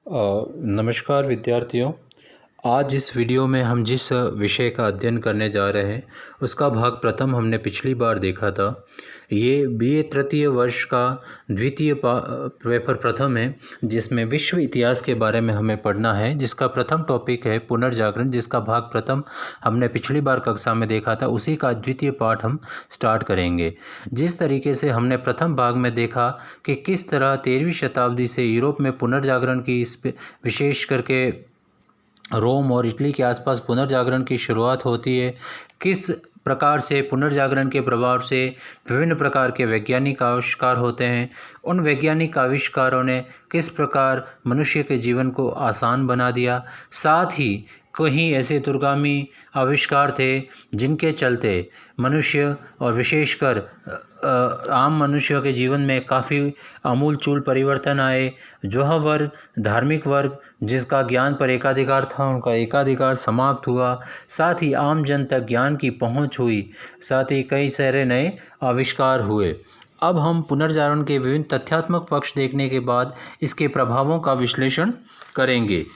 नमस्कार विद्यार्थियों। आज इस वीडियो में हम जिस विषय का अध्ययन करने जा रहे हैं उसका भाग प्रथम हमने पिछली बार देखा था। ये बीए तृतीय वर्ष का द्वितीय पेपर प्रथम है, जिसमें विश्व इतिहास के बारे में हमें पढ़ना है, जिसका प्रथम टॉपिक है पुनर्जागरण, जिसका भाग प्रथम हमने पिछली बार कक्षा में देखा था। उसी का द्वितीय पाठ हम स्टार्ट करेंगे। जिस तरीके से हमने प्रथम भाग में देखा कि किस तरह 13वीं शताब्दी से यूरोप में पुनर्जागरण की विशेष करके रोम और इटली के आसपास पुनर्जागरण की शुरुआत होती है, किस प्रकार से पुनर्जागरण के प्रभाव से विभिन्न प्रकार के वैज्ञानिक आविष्कार होते हैं, उन वैज्ञानिक आविष्कारों ने किस प्रकार मनुष्य के जीवन को आसान बना दिया। साथ ही कहीं ऐसे दूरगामी आविष्कार थे जिनके चलते मनुष्य और विशेषकर आम मनुष्यों के जीवन में काफ़ी आमूल-चूल परिवर्तन आए। जो वर्ग, धार्मिक वर्ग जिसका ज्ञान पर एकाधिकार था, उनका एकाधिकार समाप्त हुआ। साथ ही आम जन तक ज्ञान की पहुंच हुई। साथ ही कई सारे नए आविष्कार हुए। अब हम पुनर्जागरण के विभिन्न तथ्यात्मक पक्ष देखने के बाद इसके प्रभावों का विश्लेषण करेंगे।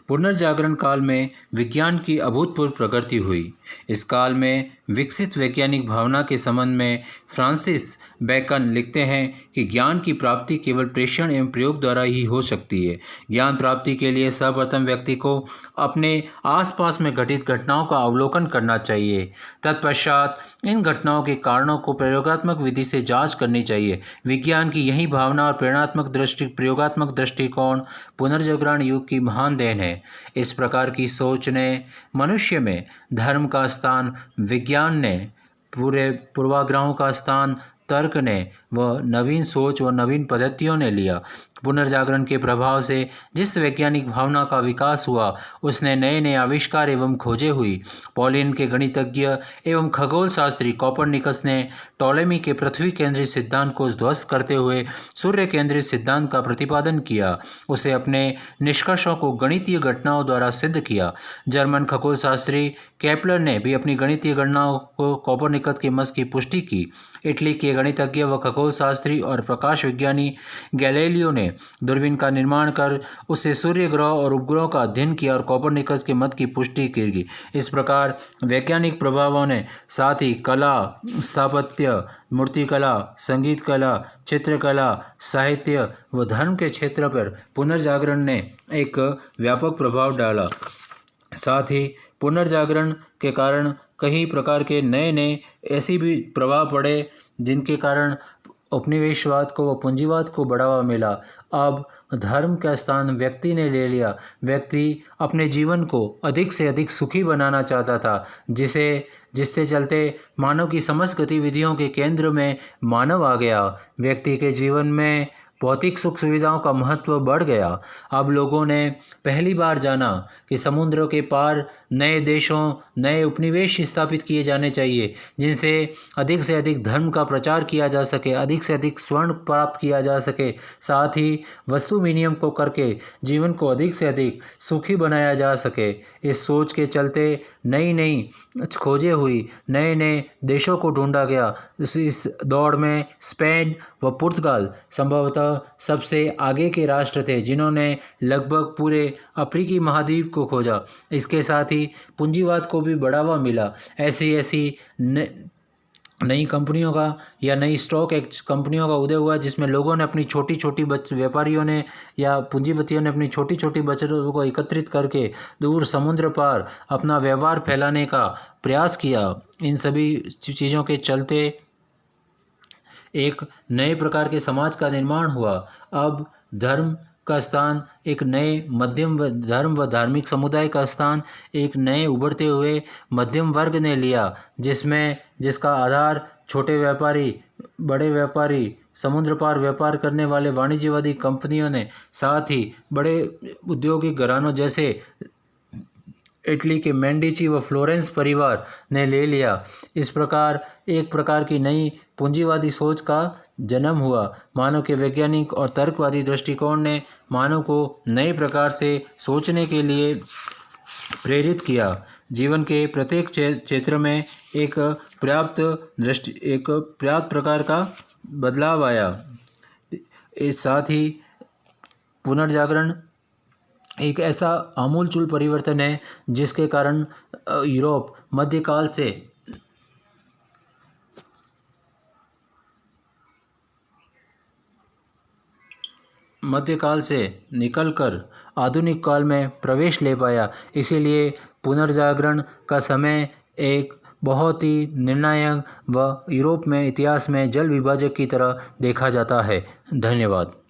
पुनर्जागरण काल में विज्ञान की अभूतपूर्व प्रगति हुई। इस काल में विकसित वैज्ञानिक भावना के संबंध में फ्रांसिस बेकन लिखते हैं कि ज्ञान की प्राप्ति केवल प्रेषण एवं प्रयोग द्वारा ही हो सकती है। ज्ञान प्राप्ति के लिए सर्वप्रथम व्यक्ति को अपने आसपास में घटित घटनाओं का अवलोकन करना चाहिए। तत्पश्चात इन घटनाओं के कारणों को प्रयोगात्मक विधि से जांच करनी चाहिए। विज्ञान की यही भावना और प्रयोगात्मक दृष्टिकोण पुनर्जागरण युग की महान देन है। इस प्रकार की सोच ने मनुष्य में धर्म का स्थान, विज्ञान ने पूरे पूर्वाग्रहों का स्थान, तर्क ने व नवीन सोच व नवीन पद्धतियों ने लिया। पुनर्जागरण के प्रभाव से जिस वैज्ञानिक भावना का विकास हुआ, उसने नए नए आविष्कार एवं खोजें हुई। पोलैंड के गणितज्ञ एवं खगोल शास्त्री कोपरनिकस ने टॉलेमी के पृथ्वी केंद्रित सिद्धांत को ध्वस्त करते हुए सूर्य केंद्रित सिद्धांत का प्रतिपादन किया। उसे अपने निष्कर्षों को गणितीय घटनाओं द्वारा सिद्ध किया। जर्मन खगोल शास्त्री केपलर ने भी अपनी गणितीय गणनाओं को कोपरनिकस के मत की पुष्टि की। इटली के गणितज्ञ व खगोल शास्त्री और प्रकाश विज्ञानी गैलीलियो ने दूरबीन का निर्माण कर उससे सूर्य ग्रह और उपग्रहों का अध्ययन किया और कोपरनिकस के मत की पुष्टि की। इस प्रकार वैज्ञानिक प्रभावों ने साथ ही कला, स्थापत्य, मूर्तिकला, संगीत कला, चित्रकला, साहित्य व धर्म के क्षेत्र पर पुनर्जागरण ने एक व्यापक प्रभाव डाला। साथ ही पुनर्जागरण के कारण कई प्रकार के नए नए ऐसी भी प्रभाव पड़े जिनके कारण उपनिवेशवाद को व पूंजीवाद को बढ़ावा मिला। अब धर्म का स्थान व्यक्ति ने ले लिया। व्यक्ति अपने जीवन को अधिक से अधिक सुखी बनाना चाहता था, जिससे चलते मानव की समस्त गतिविधियों के केंद्र में मानव आ गया। व्यक्ति के जीवन में भौतिक सुख सुविधाओं का महत्व बढ़ गया। अब लोगों ने पहली बार जाना कि समुद्रों के पार नए देशों, नए उपनिवेश स्थापित किए जाने चाहिए, जिनसे अधिक से अधिक धर्म का प्रचार किया जा सके, अधिक से अधिक स्वर्ण प्राप्त किया जा सके। साथ ही वस्तु विनिमय को करके जीवन को अधिक से अधिक सुखी बनाया जा सके। इस सोच के चलते नई नई खोजें हुई, नए नए देशों को ढूंढा गया। इस दौड़ में स्पेन व पुर्तगाल संभवतः सबसे आगे के राष्ट्र थे, जिन्होंने लगभग पूरे अफ्रीकी महाद्वीप को खोजा। इसके साथ ही पूंजीवाद को भी बढ़ावा मिला। ऐसी नई कंपनियों का या नई स्टॉक कंपनियों का उदय हुआ, जिसमें लोगों ने अपनी छोटी छोटी व्यापारियों ने या पूंजीपतियों ने अपनी छोटी छोटी बचतों को एकत्रित करके दूर समुद्र पार अपना व्यवहार फैलाने का प्रयास किया। इन सभी चीज़ों के चलते एक नए प्रकार के समाज का निर्माण हुआ। अब धर्म का स्थान एक नए मध्यम धर्म व धार्मिक समुदाय का स्थान एक नए उभरते हुए मध्यम वर्ग ने लिया, जिसका आधार छोटे व्यापारी, बड़े व्यापारी, समुद्र पार व्यापार करने वाले वाणिज्यवादी कंपनियों ने, साथ ही बड़े औद्योगिक घरानों जैसे इटली के मेडिची व फ्लोरेंस परिवार ने ले लिया। इस प्रकार एक प्रकार की नई पूंजीवादी सोच का जन्म हुआ। मानव के वैज्ञानिक और तर्कवादी दृष्टिकोण ने मानव को नए प्रकार से सोचने के लिए प्रेरित किया। जीवन के प्रत्येक क्षेत्र में एक पर्याप्त प्रकार का बदलाव आया। इस साथ ही पुनर्जागरण एक ऐसा आमूलचूल परिवर्तन है जिसके कारण यूरोप मध्यकाल से निकलकर आधुनिक काल में प्रवेश ले पाया। इसीलिए पुनर्जागरण का समय एक बहुत ही निर्णायक व यूरोप में इतिहास में जल विभाजक की तरह देखा जाता है। धन्यवाद।